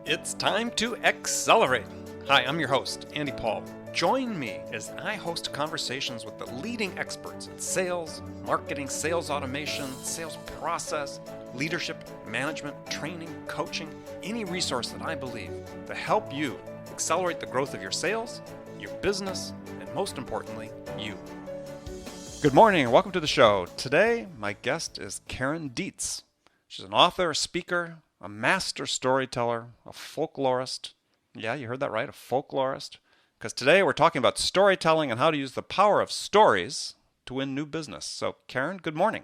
It's time to accelerate. Hi, I'm your host, Andy Paul. Join me as I host conversations with the leading experts in sales, marketing, sales automation, sales process, leadership, management, training, coaching, any resource that I believe to help you accelerate the growth of your sales, your business, and most importantly, you. Good morning and welcome to the show. Today, my guest is Karen Dietz. She's an author, a speaker, a master storyteller, a folklorist. Yeah, you heard that right, a folklorist. Because today we're talking about storytelling and how to use the power of stories to win new business. So, Karen, good morning.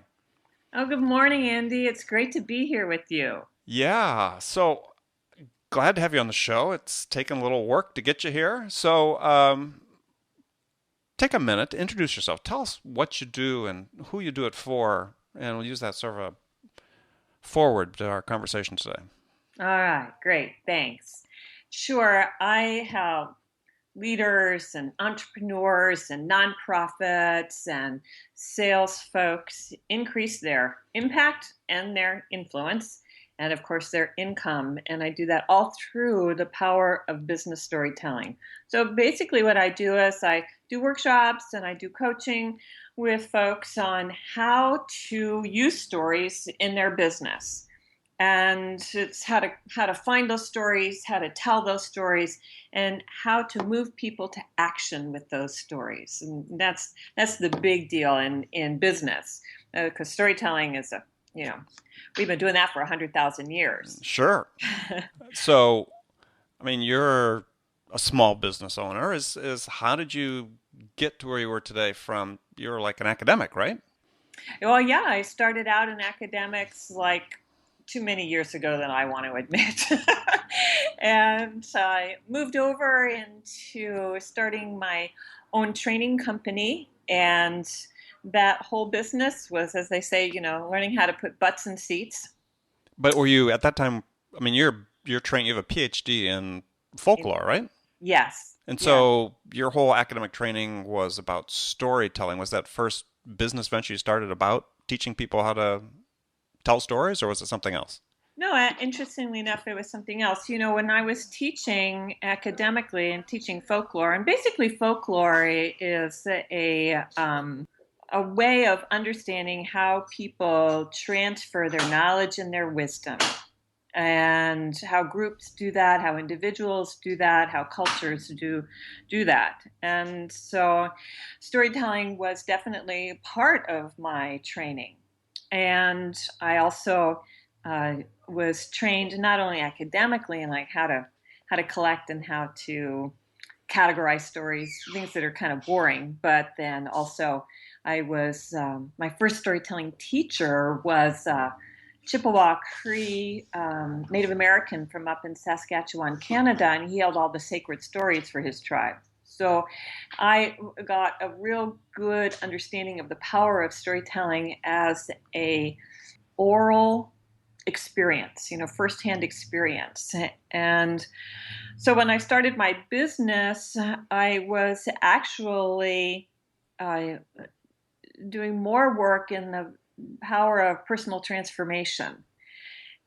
Oh, good morning, Andy. It's great to be here with you. Yeah, so glad to have you on the show. It's taken a little work to get you here. So, take a minute to introduce yourself. Tell us what you do and who you do it for, and we'll use that sort of a forward to our conversation today. All right, great. Thanks. Sure, I help leaders and entrepreneurs and nonprofits and sales folks increase their impact and their influence, and of course, their income. And I do that all through the power of business storytelling. So basically, what I do is I do workshops and I do coaching with folks on how to use stories in their business. And it's how to find those stories, how to tell those stories, and how to move people to action with those stories. And that's the big deal in business, because storytelling is we've been doing that for 100,000 years. Sure. So, I mean, you're a small business owner. Is how did you get to where you were today from, you're like an academic, right? Well, yeah, I started out in academics like too many years ago than I want to admit. And I moved over into starting my own training company. And that whole business was, as they say, learning how to put butts in seats. But were you at that time, I mean, you're trained, you have a PhD in folklore, right? Yes, And yes. so your whole academic training was about storytelling. Was that first business venture you started about teaching people how to tell stories, or was it something else? No, interestingly enough, it was something else. When I was teaching academically and teaching folklore, and basically folklore is a way of understanding how people transfer their knowledge and their wisdom, and how groups do that, how individuals do that, how cultures do that. And so storytelling was definitely part of my training. And I also was trained not only academically in like how to collect and how to categorize stories, things that are kind of boring, but then also I was my first storytelling teacher was Chippewa Cree Native American from up in Saskatchewan, Canada, and he held all the sacred stories for his tribe. So I got a real good understanding of the power of storytelling as a oral experience, firsthand experience. And so when I started my business, I was actually doing more work in the power of personal transformation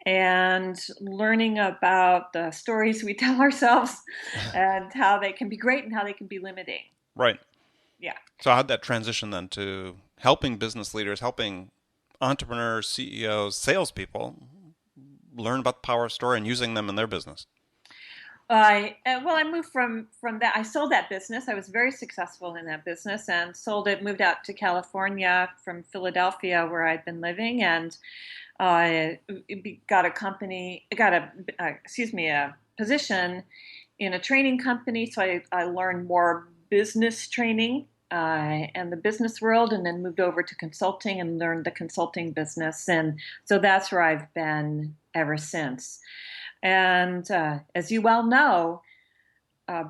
and learning about the stories we tell ourselves and how they can be great and how they can be limiting. Right. Yeah. So how'd that transition then to helping business leaders, helping entrepreneurs, CEOs, salespeople learn about the power of story and using them in their business? I moved from that. I sold that business. I was very successful in that business and sold it. Moved out to California from Philadelphia, where I'd been living, and got a company. Got a position in a training company. So I learned more business training and the business world, and then moved over to consulting and learned the consulting business. And so that's where I've been ever since. And as you well know,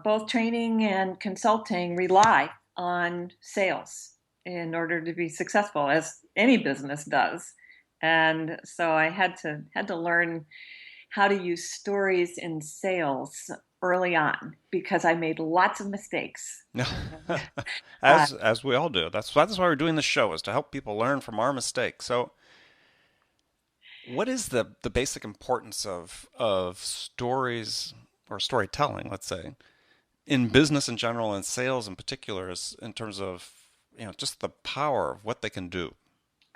both training and consulting rely on sales in order to be successful, as any business does. And so I had to learn how to use stories in sales early on because I made lots of mistakes. Uh, As we all do. That's why we're doing this show, is to help people learn from our mistakes. So What is the basic importance of stories or storytelling, let's say, in business in general and sales in particular, is in terms of just the power of what they can do?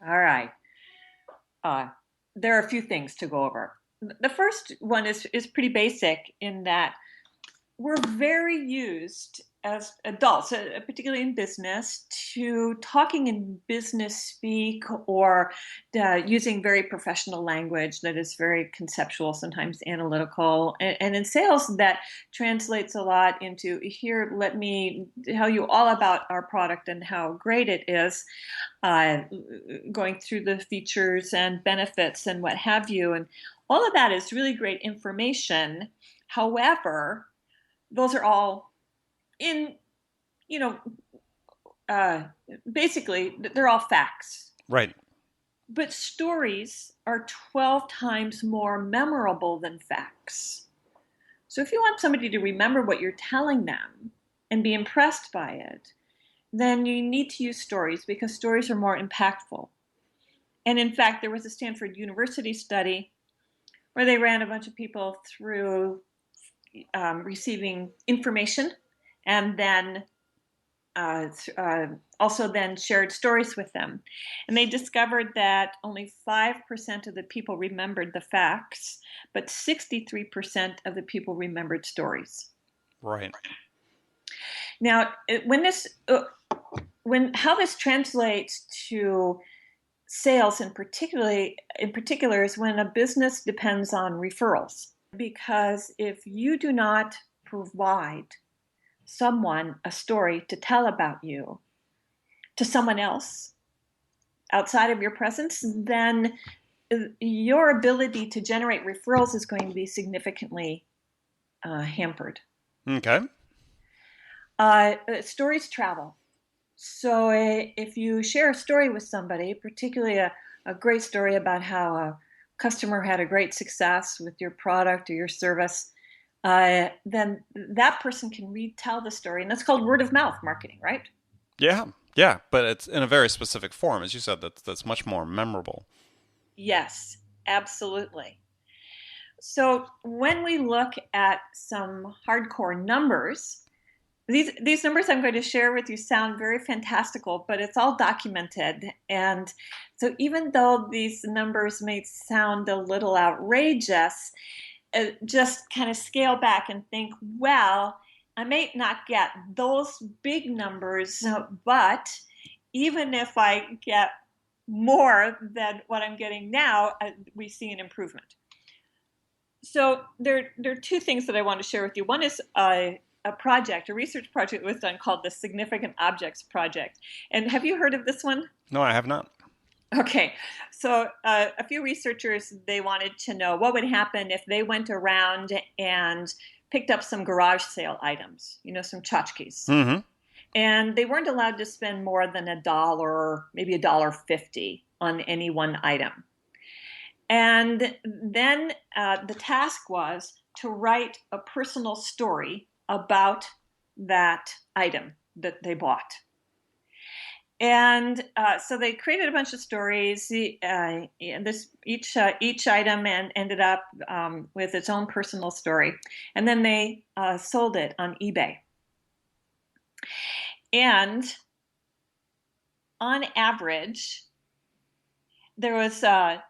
All right. Uh, there are a few things to go over. The first one is pretty basic in that we're very used as adults, particularly in business, to talking in business speak or using very professional language that is very conceptual, sometimes analytical. And in sales, that translates a lot into here, let me tell you all about our product and how great it is, going through the features and benefits and what have you. And all of that is really great information. However, those are all in, you know, uh, basically, they're all facts. Right. But stories are 12 times more memorable than facts. So if you want somebody to remember what you're telling them and be impressed by it, then you need to use stories because stories are more impactful. And in fact, there was a Stanford University study where they ran a bunch of people through receiving information and then also then shared stories with them. And they discovered that only 5% of the people remembered the facts, but 63% of the people remembered stories. Right. Now, how this translates to sales in particular is when a business depends on referrals. Because if you do not provide someone a story to tell about you to someone else outside of your presence, then your ability to generate referrals is going to be significantly hampered. Okay. Stories travel. So if you share a story with somebody, particularly a great story about how a customer had a great success with your product or your service, then that person can retell the story. And that's called word of mouth marketing, right? Yeah. Yeah. But it's in a very specific form, as you said, that's much more memorable. Yes, absolutely. So when we look at some hardcore numbers, these numbers I'm going to share with you sound very fantastical, but it's all documented. And so even though these numbers may sound a little outrageous, just kind of scale back and think, well, I may not get those big numbers, but even if I get more than what I'm getting now, we see an improvement. So there are two things that I want to share with you. One is a research project that was done called the Significant Objects Project. And have you heard of this one? No, I have not. Okay, so a few researchers, they wanted to know what would happen if they went around and picked up some garage sale items, some tchotchkes. Mm-hmm. And they weren't allowed to spend more than $1, maybe $1.50 on any one item. And then the task was to write a personal story about that item that they bought. And so they created a bunch of stories. Each item ended up with its own personal story, and then they sold it on eBay. And on average, there was a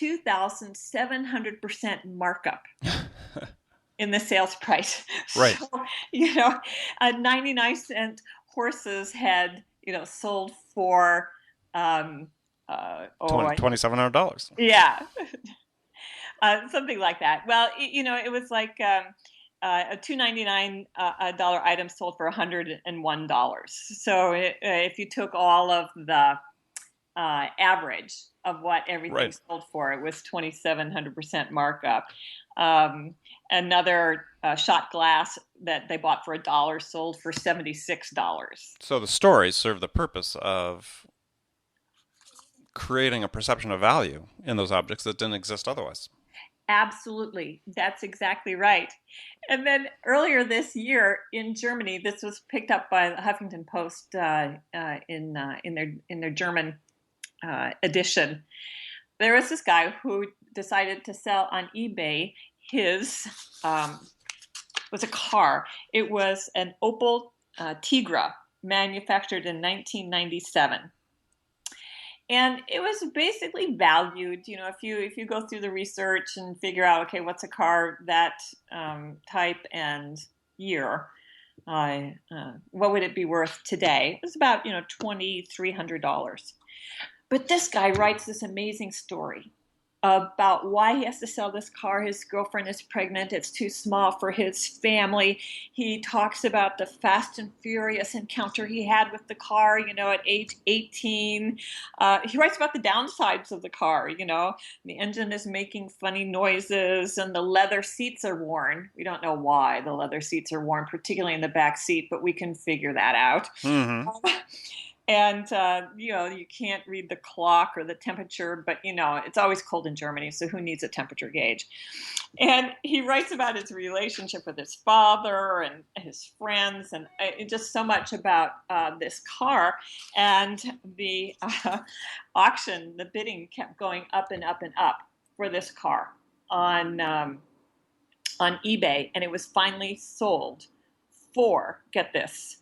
2,700% markup in the sales price. Right. So, a 99-cent horse's head, sold for $2,700. Yeah, something like that. Well, it was like a $2.99 item sold for $101. So if you took all of the average of what everything sold for, it was 2,700% markup. Another shot glass that they bought for $1 sold for $76. So the stories serve the purpose of creating a perception of value in those objects that didn't exist otherwise. Absolutely. That's exactly right. And then earlier this year in Germany, this was picked up by the Huffington Post in their German edition. there was this guy who decided to sell on eBay his was a car. It was an Opel Tigra manufactured in 1997. And it was basically valued, if you go through the research and figure out, okay, what's a car that type and year, what would it be worth today? It was about, $2,300. But this guy writes this amazing story about why he has to sell this car. His girlfriend is pregnant. It's too small for his family. He talks about the fast and furious encounter he had with the car, at age 18. He writes about the downsides of the car, the engine is making funny noises and the leather seats are worn. We don't know why the leather seats are worn, particularly in the back seat, but we can figure that out. Mm-hmm. And, you can't read the clock or the temperature, but, it's always cold in Germany, so who needs a temperature gauge? And he writes about his relationship with his father and his friends and just so much about this car. And the auction, the bidding kept going up and up and up for this car on eBay. And it was finally sold for, get this,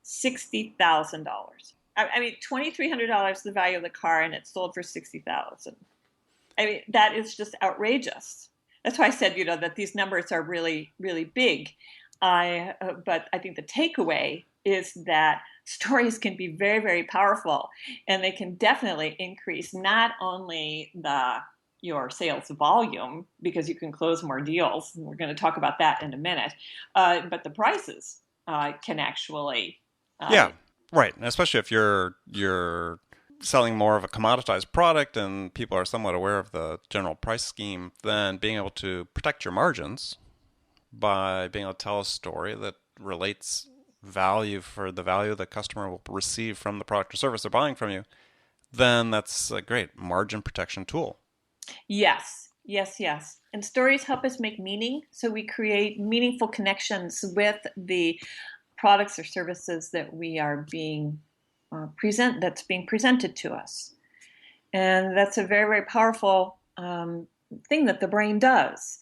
$60,000. I mean, $2,300 the value of the car, and it sold for $60,000. I mean, that is just outrageous. That's why I said, that these numbers are really, really big. But I think the takeaway is that stories can be very, very powerful, and they can definitely increase not only your sales volume, because you can close more deals, and we're going to talk about that in a minute, but the prices can actually... Yeah. Right, and especially if you're selling more of a commoditized product and people are somewhat aware of the general price scheme, then being able to protect your margins by being able to tell a story that relates value for the value the customer will receive from the product or service they're buying from you, then that's a great margin protection tool. Yes. And stories help us make meaning, so we create meaningful connections with the products or services that we are being that's being presented to us. And that's a very, very powerful thing that the brain does.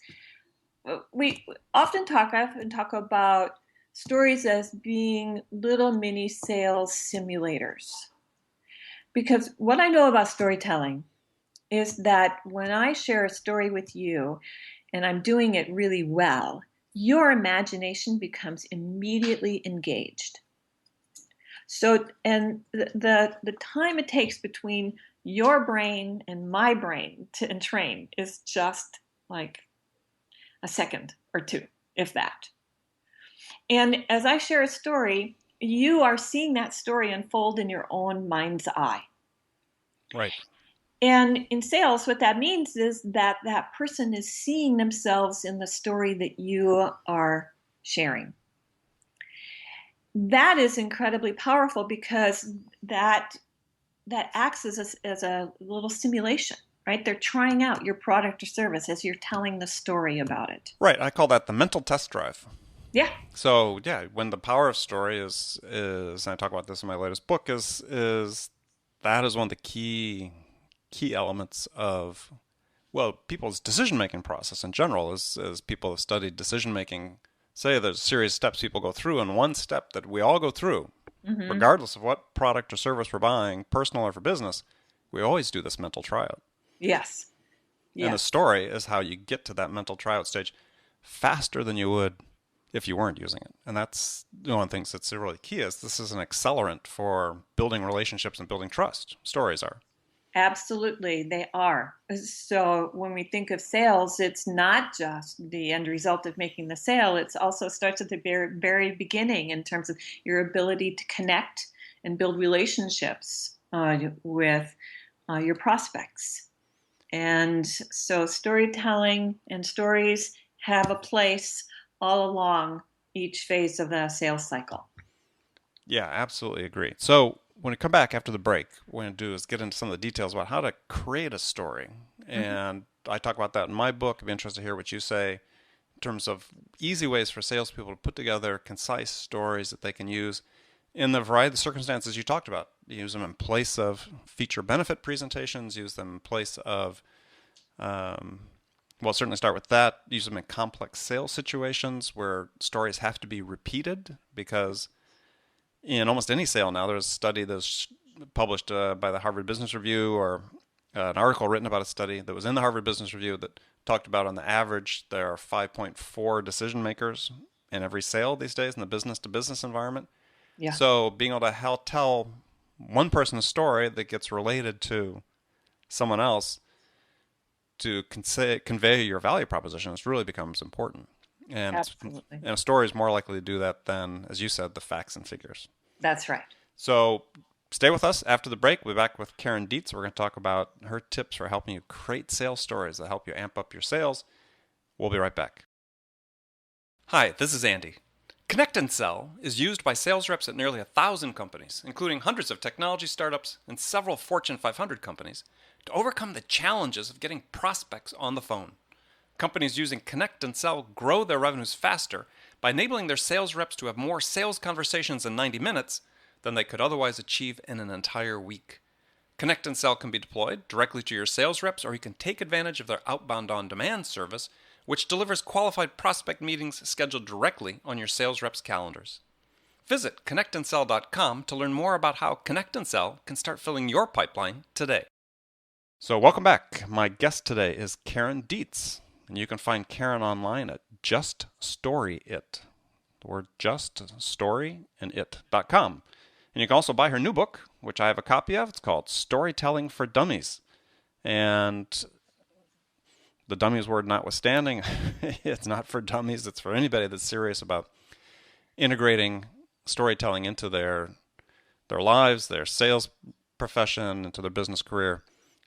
We often talk about stories as being little mini sales simulators. Because what I know about storytelling is that when I share a story with you and I'm doing it really well, your imagination becomes immediately engaged. So, and the time it takes between your brain and my brain to entrain is just like a second or two, if that. And as I share a story, you are seeing that story unfold in your own mind's eye. Right. And in sales, what that means is that that person is seeing themselves in the story that you are sharing. That is incredibly powerful because that acts as a little simulation, right? They're trying out your product or service as you're telling the story about it. Right. I call that the mental test drive. Yeah. So, yeah, when the power of story is and I talk about this in my latest book, is that is one of the key elements of, people's decision-making process in general. As people have studied decision-making, say there's a series of steps people go through, and one step that we all go through, regardless of what product or service we're buying, personal or for business, we always do this mental tryout. Yes. And the story is how you get to that mental tryout stage faster than you would if you weren't using it. And that's one of the things that's really key, is this is an accelerant for building relationships and building trust. Stories are. Absolutely, they are. So when we think of sales, it's not just the end result of making the sale. It also starts at the very, very beginning in terms of your ability to connect and build relationships with your prospects. And so storytelling and stories have a place all along each phase of the sales cycle. Yeah, absolutely agree. So when we come back after the break, what we're going to do is get into some of the details about how to create a story. And I talk about that in my book. I'd be interested to hear what you say in terms of easy ways for salespeople to put together concise stories that they can use. in the variety of circumstances you talked about. Use them in place of feature benefit presentations, use them in place of, well, certainly start with that. Use them in complex sales situations where stories have to be repeated, because in almost any sale now, there's a study that's published by the Harvard Business Review, or an article written about a study that was in the Harvard Business Review that talked about, on the average, there are 5.4 decision makers in every sale these days in the business-to-business environment. Yeah. So being able to tell one person's story that gets related to someone else to convey your value proposition, this really becomes important. And Absolutely. And a story is more likely to do that than, as you said, the facts and figures. That's right. So stay with us after the break. We'll be back with Karen Dietz. We're going to talk about her tips for helping you create sales stories that help you amp up your sales. We'll be right back. Hi, this is Andy. Connect and Sell is used by sales reps at nearly 1,000 companies, including hundreds of technology startups and several Fortune 500 companies, to overcome the challenges of getting prospects on the phone. Companies using Connect and Sell grow their revenues faster by enabling their sales reps to have more sales conversations in 90 minutes than they could otherwise achieve in an entire week. Connect and Sell can be deployed directly to your sales reps, or you can take advantage of their outbound on-demand service, which delivers qualified prospect meetings scheduled directly on your sales reps' calendars. Visit connectandsell.com to learn more about how Connect and Sell can start filling your pipeline today. So welcome back. My guest today is Karen Dietz, and you can find Karen online at Just Story It. The word just, story, and it.com. And you can also buy her new book, which I have a copy of. It's called Storytelling For Dummies. And the dummies word notwithstanding, it's not for dummies. It's for anybody that's serious about integrating storytelling into their lives, their sales profession, into their business career,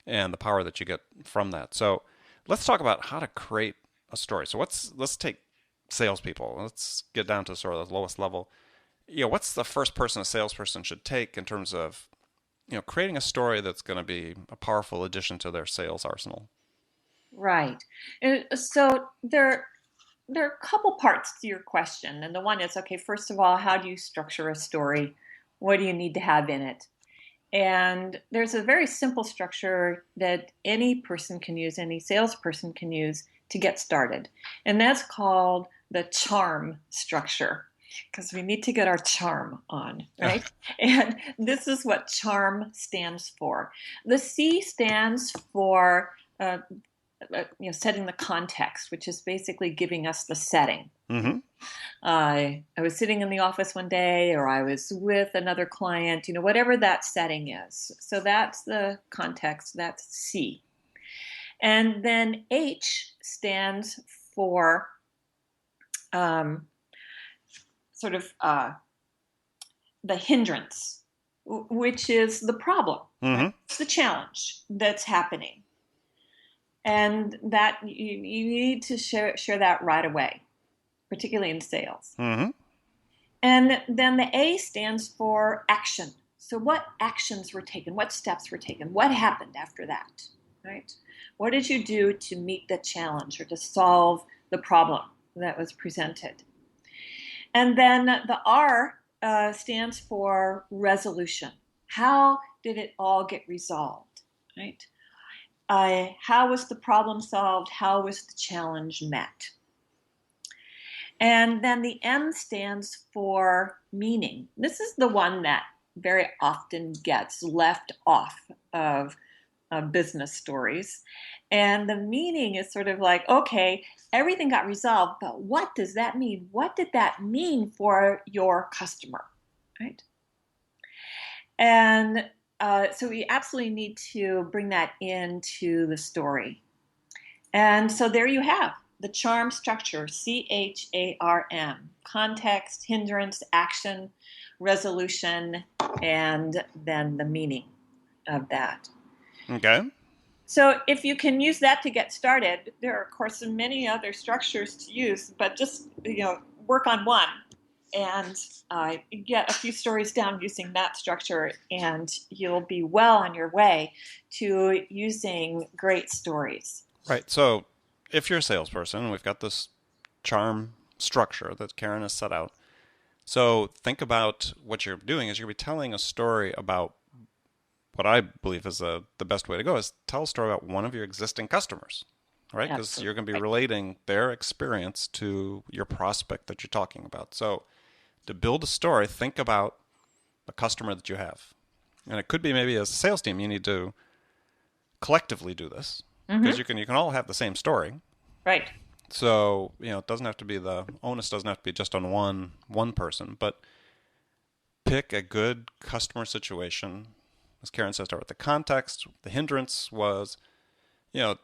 and the power that you get from that. So let's talk about how to create a story. So let's take salespeople. Let's get down to sort of the lowest level. What's the first person a salesperson should take in terms of, creating a story that's going to be a powerful addition to their sales arsenal? Right. So there are a couple parts to your question. And the one is, okay, first of all, how do you structure a story? What do you need to have in it? And there's a very simple structure that any person can use, any salesperson can use to get started. And that's called the charm structure, because we need to get our charm on, right? And this is what charm stands for. The C stands for setting the context, which is basically giving us the setting. Mm-hmm. I was sitting in the office one day, or I was with another client, whatever that setting is. So that's the context, that's C. And then H stands for the hindrance, which is the problem. Mm-hmm. Right? It's the challenge that's happening. And that you need to share that right away, particularly in sales. Mm-hmm. And then the A stands for action. So what actions were taken? What steps were taken? What happened after that? Right? What did you do to meet the challenge or to solve the problem that was presented? And then the R stands for resolution. How did it all get resolved? Right? How was the problem solved? How was the challenge met? And then the M stands for meaning. This is the one that very often gets left off of business stories. And the meaning is sort of like, okay, everything got resolved, but what does that mean? What did that mean for your customer, right? And so we absolutely need to bring that into the story. And so there you have the charm structure, CHARM, context, hindrance, action, resolution, and then the meaning of that. Okay. So if you can use that to get started, there are, of course, many other structures to use, but just, work on one and get a few stories down using that structure, and you'll be well on your way to using great stories. Right. So if you're a salesperson, we've got this charm structure that Karen has set out. So think about what you're doing is you're going to be telling a story about what I believe is the best way to go is tell a story about one of your existing customers, right? Because you're Absolutely. going to be Right. relating their experience to your prospect that you're talking about. So to build a story, think about a customer that you have. And it could be maybe as a sales team, you need to collectively do this because Mm-hmm. you can all have the same story. Right. So, it doesn't have to be the onus doesn't have to be just on one person, but pick a good customer situation. As Karen says, start with the context. The hindrance was, what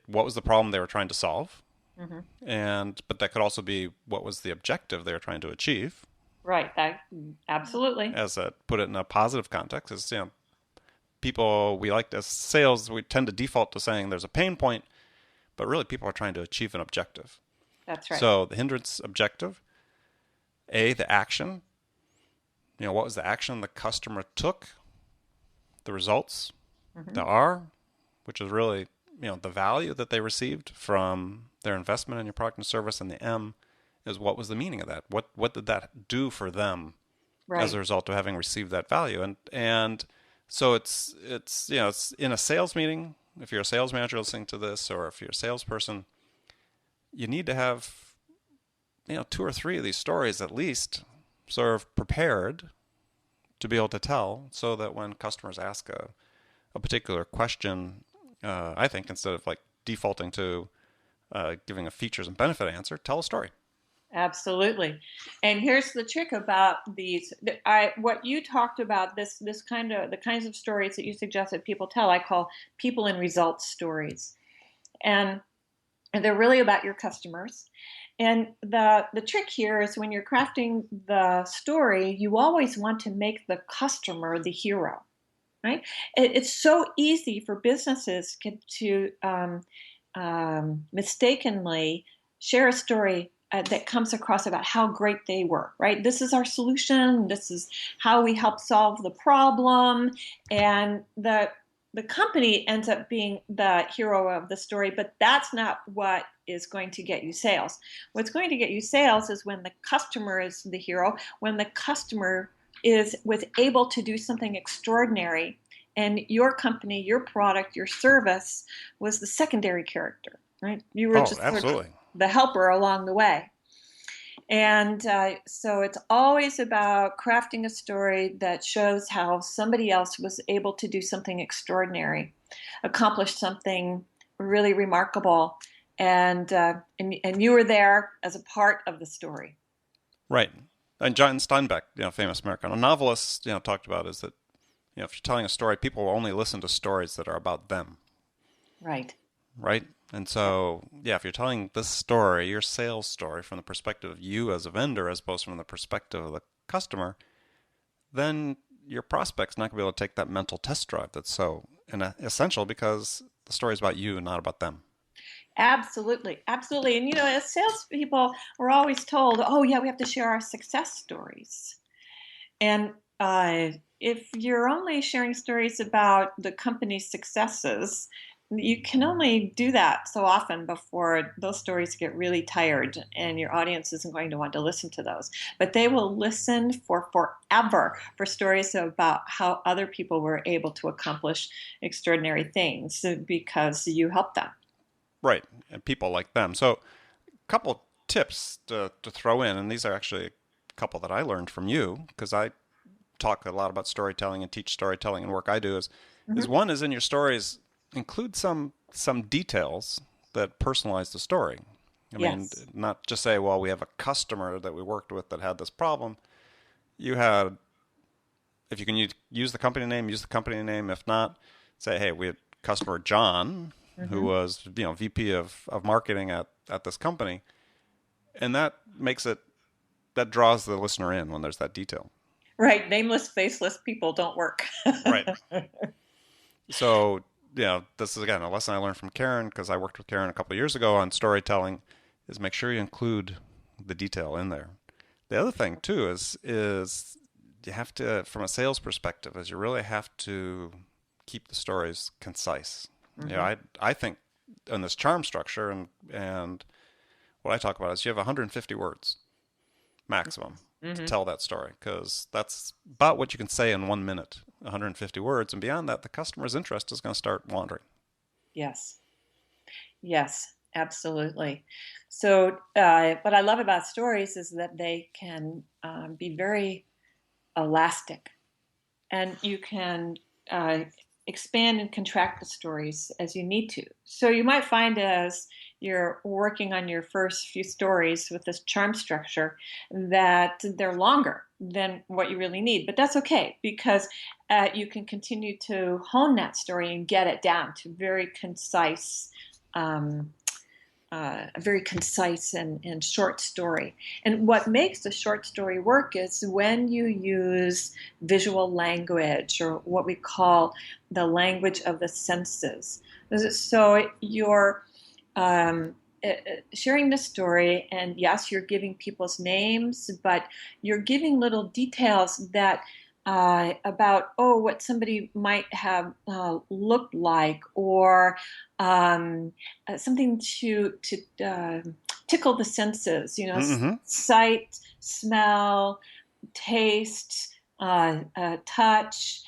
was the problem they were trying to solve? Mm-hmm. But that could also be what was the objective they were trying to achieve. Right. That absolutely. Put it in a positive context, is people we like as sales we tend to default to saying there's a pain point, but really people are trying to achieve an objective. That's right. So the hindrance objective, the action. What was the action the customer took? The results, Mm-hmm. the R, which is really the value that they received from their investment in your product and service, and the M is what was the meaning of that? What did that do for them as Right. a result of having received that value? And so it's it's in a sales meeting. If you're a sales manager listening to this, or if you're a salesperson, you need to have two or three of these stories at least sort of prepared to be able to tell, so that when customers ask a particular question, I think instead of like defaulting to giving a features and benefit answer, tell a story. Absolutely. And here's the trick about these. What you talked about, this kind of the kinds of stories that you suggest that people tell, I call people and results stories. And they're really about your customers. And the trick here is when you're crafting the story, you always want to make the customer the hero, right? It's so easy for businesses to mistakenly share a story that comes across about how great they were, right? This is our solution. This is how we help solve the problem. And the company ends up being the hero of the story, but that's not what is going to get you sales. What's going to get you sales is when the customer is the hero, when the customer was able to do something extraordinary, and your company, your product, your service was the secondary character, right? You were Oh, just sort of absolutely. the helper along the way. And so it's always about crafting a story that shows how somebody else was able to do something extraordinary, accomplish something really remarkable, and you were there as a part of the story. Right. And John Steinbeck, famous American novelist, talked about is that if you're telling a story, people will only listen to stories that are about them. Right. Right? And so, if you're telling this story, your sales story, from the perspective of you as a vendor, as opposed from the perspective of the customer, then your prospect's not going to be able to take that mental test drive that's so essential, because the story is about you and not about them. Absolutely, absolutely. And as salespeople, we're always told, "Oh, yeah, we have to share our success stories." And if you're only sharing stories about the company's successes, you can only do that so often before those stories get really tired, and your audience isn't going to want to listen to those. But they will listen for forever for stories about how other people were able to accomplish extraordinary things because you helped them. Right. And people like them. So, a couple tips to throw in, and these are actually a couple that I learned from you, because I talk a lot about storytelling and teach storytelling and work I do is Mm-hmm. one is in your stories include some details that personalize the story. I mean, Yes. not just say, well, we have a customer that we worked with that had this problem. You had, if you can use the company name, use the company name. If not, say, hey, we had customer John, who Mm-hmm. was VP of marketing at this company, and that makes it that draws the listener in when there's that detail. Right. Nameless, faceless people don't work. Right. So, this is again a lesson I learned from Karen, because I worked with Karen a couple of years ago on storytelling, is make sure you include the detail in there. The other thing too is you have to, from a sales perspective, is you really have to keep the stories concise. Mm-hmm. I think in this charm structure, and what I talk about is you have 150 words maximum. to Mm-hmm. tell that story, because that's about what you can say in 1 minute, 150 words. And beyond that, the customer's interest is going to start wandering. Yes. Yes, absolutely. So, what I love about stories is that they can be very elastic, and you can expand and contract the stories as you need to. So, you might find as you're working on your first few stories with this charm structure that they're longer than what you really need. But that's okay, because you can continue to hone that story and get it down to very concise. Um, a very concise and short story. And what makes the short story work is when you use visual language, or what we call the language of the senses. So you're sharing the story, and yes, you're giving people's names, but you're giving little details that about what somebody might have looked like, or something to tickle the senses. Mm-hmm. Sight, smell, taste, touch,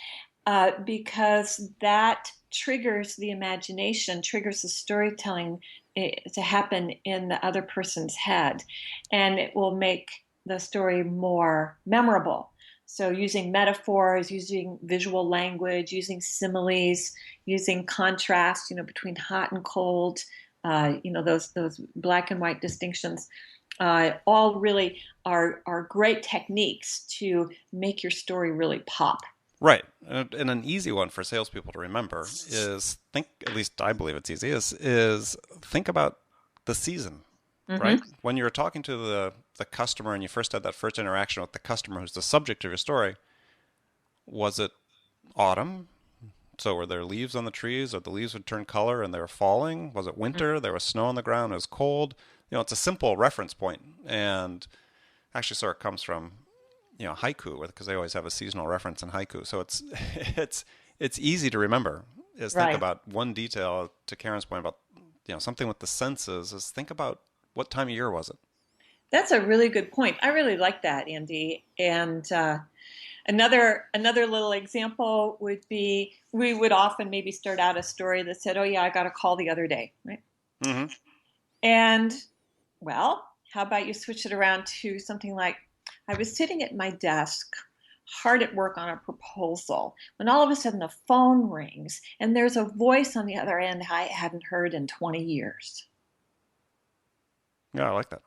because that triggers the imagination, triggers the storytelling to happen in the other person's head, and it will make the story more memorable. So using metaphors, using visual language, using similes, using contrast, between hot and cold, those black and white distinctions, all really are great techniques to make your story really pop. Right. And an easy one for salespeople to remember is think, at least I believe it's easy, is think about the season, Mm-hmm. right? When you're talking to the customer and you first had that first interaction with the customer who's the subject of your story, was it autumn? So were there leaves on the trees, or the leaves would turn color and they were falling? Was it winter? There was snow on the ground, it was cold. It's a simple reference point. And actually sort of comes from haiku, because they always have a seasonal reference in haiku. So it's it's easy to remember. Is think Right. about one detail. To Karen's point about something with the senses, is think about what time of year was it. That's a really good point. I really like that, Andy. And another little example would be, we would often maybe start out a story that said, "Oh yeah, I got a call the other day," right? Mm-hmm. And well, how about you switch it around to something like, "I was sitting at my desk, hard at work on a proposal, when all of a sudden the phone rings and there's a voice on the other end I hadn't heard in 20 years." Yeah, I like that.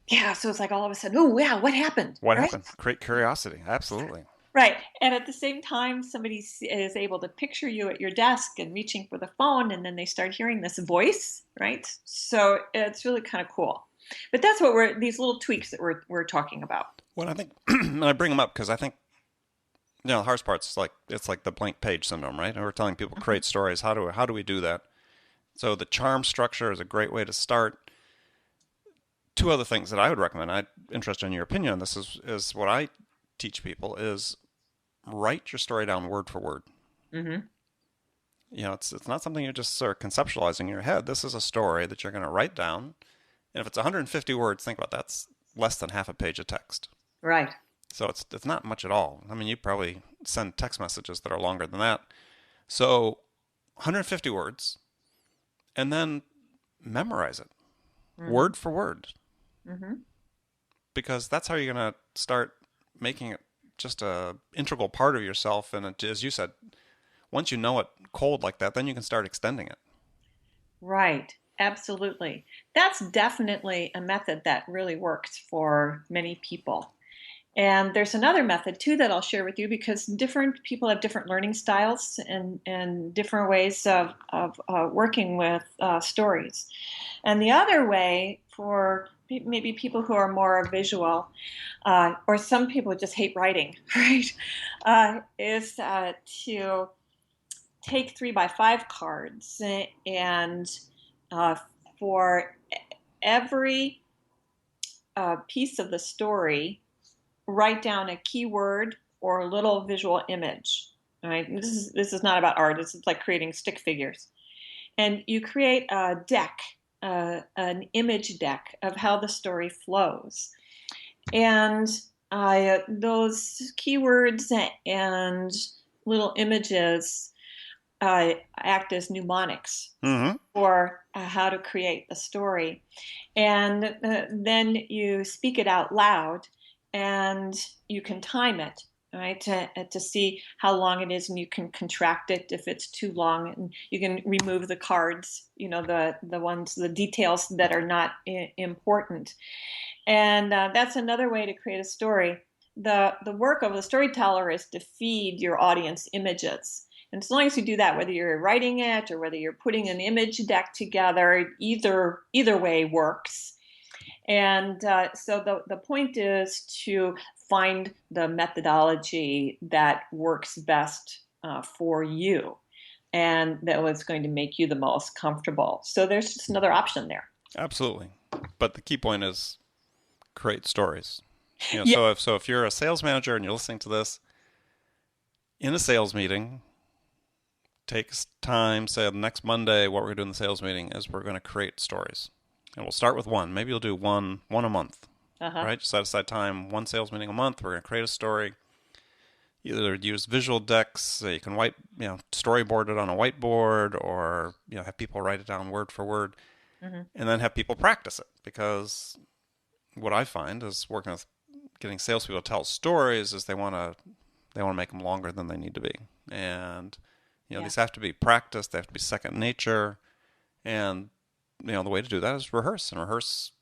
Yeah, so it's like all of a sudden, "Oh, yeah, what happened?" What Right? happened? Create curiosity. Absolutely. Right. And at the same time, somebody is able to picture you at your desk and reaching for the phone, and then they start hearing this voice, right? So it's really kind of cool. But that's what these little tweaks that we're talking about. Well, I think, and I bring them up because I think the hardest part's like it's like the blank page syndrome, right? And we're telling people create stories. How do we do that? So the charm structure is a great way to start. Two other things that I would recommend. I'm interested in your opinion on this. Is what I teach people is write your story down word for word. Mm-hmm. It's not something you're just sort of conceptualizing in your head. This is a story that you're going to write down. And if it's 150 words, think about that. That's less than half a page of text. Right. So it's not much at all. I mean, you probably send text messages that are longer than that. So 150 words, and then memorize it Mm-hmm. word for word, Mm-hmm. because that's how you're going to start making it just a integral part of yourself. And as you said, once you know it cold like that, then you can start extending it. Right. Absolutely. That's definitely a method that really works for many people. And there's another method too that I'll share with you, because different people have different learning styles and different ways of working with stories. And the other way for maybe people who are more visual, or some people just hate writing, right, is to take 3x5 cards, and uh, for every piece of the story, write down a keyword or a little visual image. All right, this is not about art. This is like creating stick figures, and you create a deck, an image deck of how the story flows. And Those keywords and little images act as mnemonics Mm-hmm. for how to create a story. And then you speak it out loud and you can time it, right, to see how long it is, and you can contract it if it's too long, and you can remove the cards, the ones, the details that are not important. And that's another way to create a story. The work of the storyteller is to feed your audience images. And as long as you do that, whether you're writing it or whether you're putting an image deck together, either way works. And so the point is to find the methodology that works best for you, and that was going to make you the most comfortable. So there's just another option there. Absolutely. But the key point is create stories. Yeah. So if you're a sales manager and you're listening to this in a sales meeting, take time, say next Monday, what we're going to do in the sales meeting is we're going to create stories. And we'll start with one. Maybe you'll do one a month, right? Just set aside time, one sales meeting a month. We're going to create a story. Either use visual decks, you can storyboard it on a whiteboard, or have people write it down word for word, and then have people practice it. Because what I find is working with getting salespeople to tell stories is they want to make them longer than they need to be, and these have to be practiced. They have to be second nature, and the way to do that is rehearse and rehearse.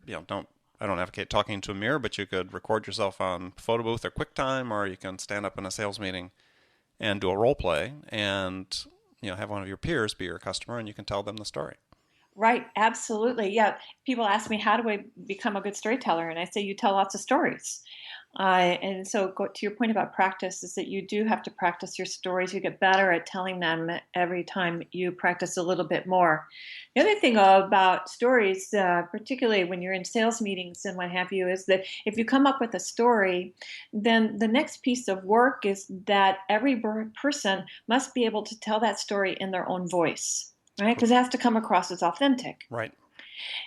I don't advocate talking into a mirror, but you could record yourself on photo booth or QuickTime, or you can stand up in a sales meeting and do a role play, and have one of your peers be your customer, and you can tell them the story. Right, absolutely. Yeah, people ask me, how do I become a good storyteller? And I say, you tell lots of stories. And so to your point about practice is that you do have to practice your stories. You get better at telling them every time you practice a little bit more. The other thing about stories, particularly when you're in sales meetings and what have you, is that if you come up with a story, then the next piece of work is that every person must be able to tell that story in their own voice, right? Because it has to come across as authentic. Right.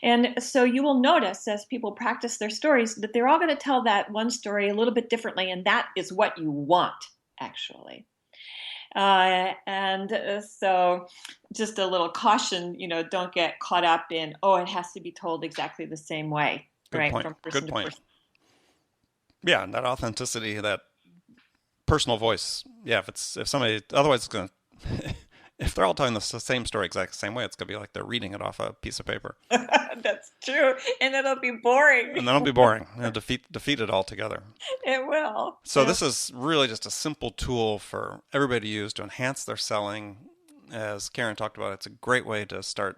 And so you will notice as people practice their stories that they're all going to tell that one story a little bit differently, and that is what you want, actually. So just a little caution, don't get caught up in, it has to be told exactly the same way, right? From person to person. Yeah, and that authenticity, that personal voice. Yeah, if somebody, otherwise it's going to, if they're all telling the same story exactly the same way, it's going to be like they're reading it off a piece of paper. That's true. And it'll be boring. And then it'll be boring. It'll defeat it altogether. It will. So this is really just a simple tool for everybody to use to enhance their selling. As Karen talked about, it's a great way to start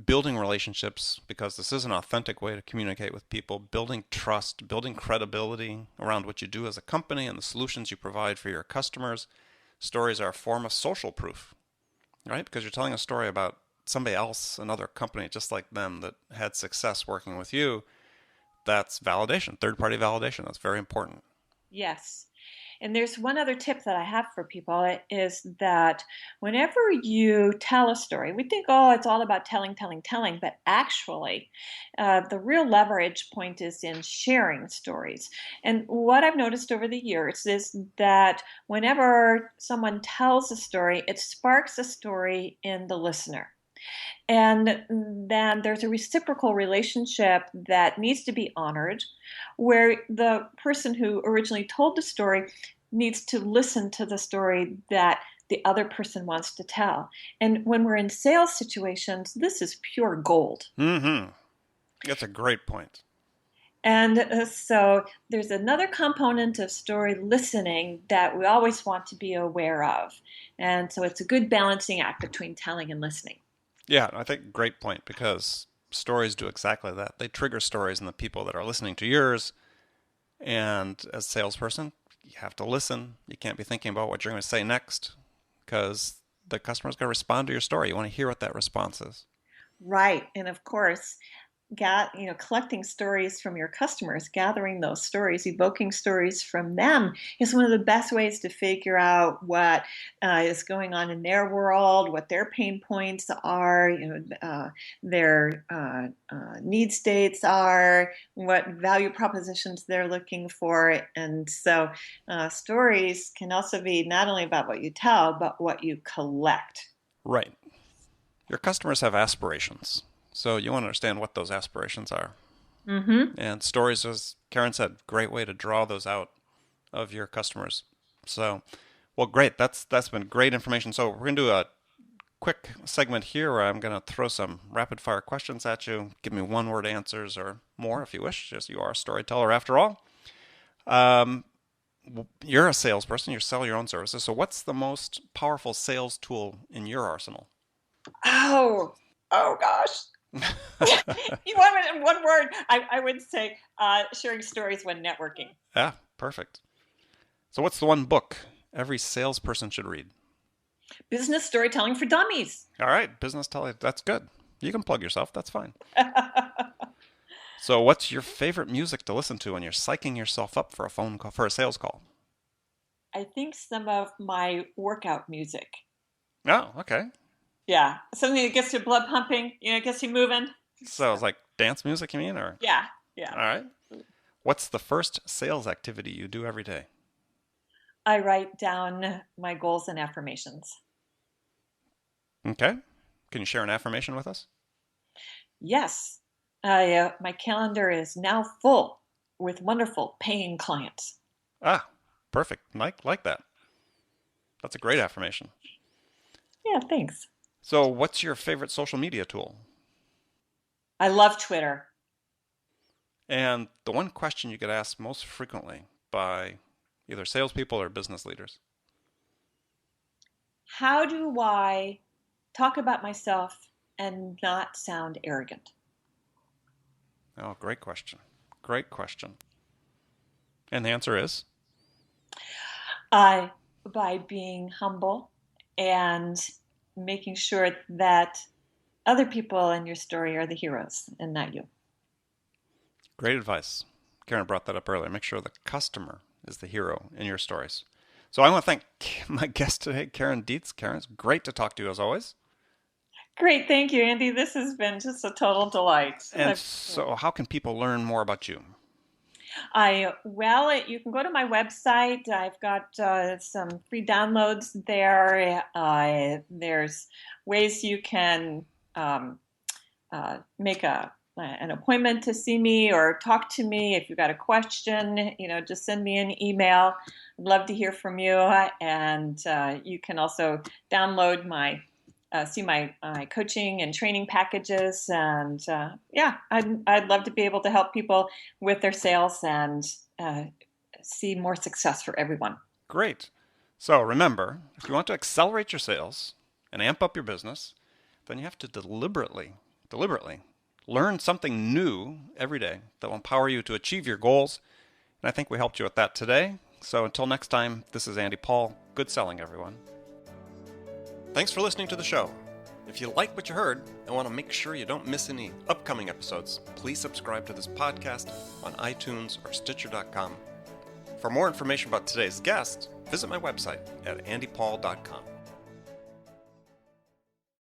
building relationships, because this is an authentic way to communicate with people, building trust, building credibility around what you do as a company and the solutions you provide for your customers. Stories are a form of social proof, right? Because you're telling a story about somebody else, another company just like them that had success working with you. That's validation, third-party validation. That's very important. Yes. And there's one other tip that I have for people is that whenever you tell a story, we think, it's all about telling, but actually the real leverage point is in sharing stories. And what I've noticed over the years is that whenever someone tells a story, it sparks a story in the listener. And then there's a reciprocal relationship that needs to be honored, where the person who originally told the story needs to listen to the story that the other person wants to tell. And when we're in sales situations, this is pure gold. Mm-hmm. That's a great point. And so there's another component of story listening that we always want to be aware of. And so it's a good balancing act between telling and listening. Yeah, I think great point, because stories do exactly that. They trigger stories in the people that are listening to yours. And as a salesperson, you have to listen. You can't be thinking about what you're going to say next, because the customer's going to respond to your story. You want to hear what that response is. Right. And of course, collecting stories from your customers, gathering those stories, evoking stories from them is one of the best ways to figure out what is going on in their world, what their pain points are, their need states are, what value propositions they're looking for. And so stories can also be not only about what you tell, but what you collect. Right. Your customers have aspirations, so you want to understand what those aspirations are. Mm-hmm. And stories, as Karen said, great way to draw those out of your customers. So, well, great. That's been great information. So we're going to do a quick segment here where I'm going to throw some rapid fire questions at you. Give me one word answers or more if you wish, just you are a storyteller after all. You're a salesperson. You sell your own services. So what's the most powerful sales tool in your arsenal? Oh gosh. You want it in one word? I would say sharing stories when networking. Yeah, perfect. So what's the one book every salesperson should read? Business Storytelling for Dummies. All right, business telling. That's good. You can plug yourself. That's fine. So what's your favorite music to listen to when you're psyching yourself up for a phone call, for a sales call? I think some of my workout music. Oh, okay. Yeah, something that gets your blood pumping, gets you moving. So it's like dance music, you mean? Or Yeah. All right. What's the first sales activity you do every day? I write down my goals and affirmations. Okay. Can you share an affirmation with us? Yes. My calendar is now full with wonderful paying clients. Ah, perfect. Like that. That's a great affirmation. Yeah, thanks. So what's your favorite social media tool? I love Twitter. And the one question you get asked most frequently by either salespeople or business leaders? How do I talk about myself and not sound arrogant? Oh, great question. Great question. And the answer is? By being humble and making sure that other people in your story are the heroes and not you. Great advice. Karen brought that up earlier. Make sure the customer is the hero in your stories. So I want to thank my guest today, Karen Dietz. Karen, it's great to talk to you as always. Great. Thank you, Andy. This has been just a total delight. And so how can people learn more about you? You can go to my website. I've got some free downloads there. There's ways you can make an appointment to see me or talk to me. If you've got a question, just send me an email. I'd love to hear from you. And you can also download see my coaching and training packages. And I'd love to be able to help people with their sales and see more success for everyone. Great. So remember, if you want to accelerate your sales and amp up your business, then you have to deliberately learn something new every day that will empower you to achieve your goals. And I think we helped you with that today. So until next time, this is Andy Paul. Good selling, everyone. Thanks for listening to the show. If you like what you heard and want to make sure you don't miss any upcoming episodes, please subscribe to this podcast on iTunes or Stitcher.com. For more information about today's guest, visit my website at andypaul.com.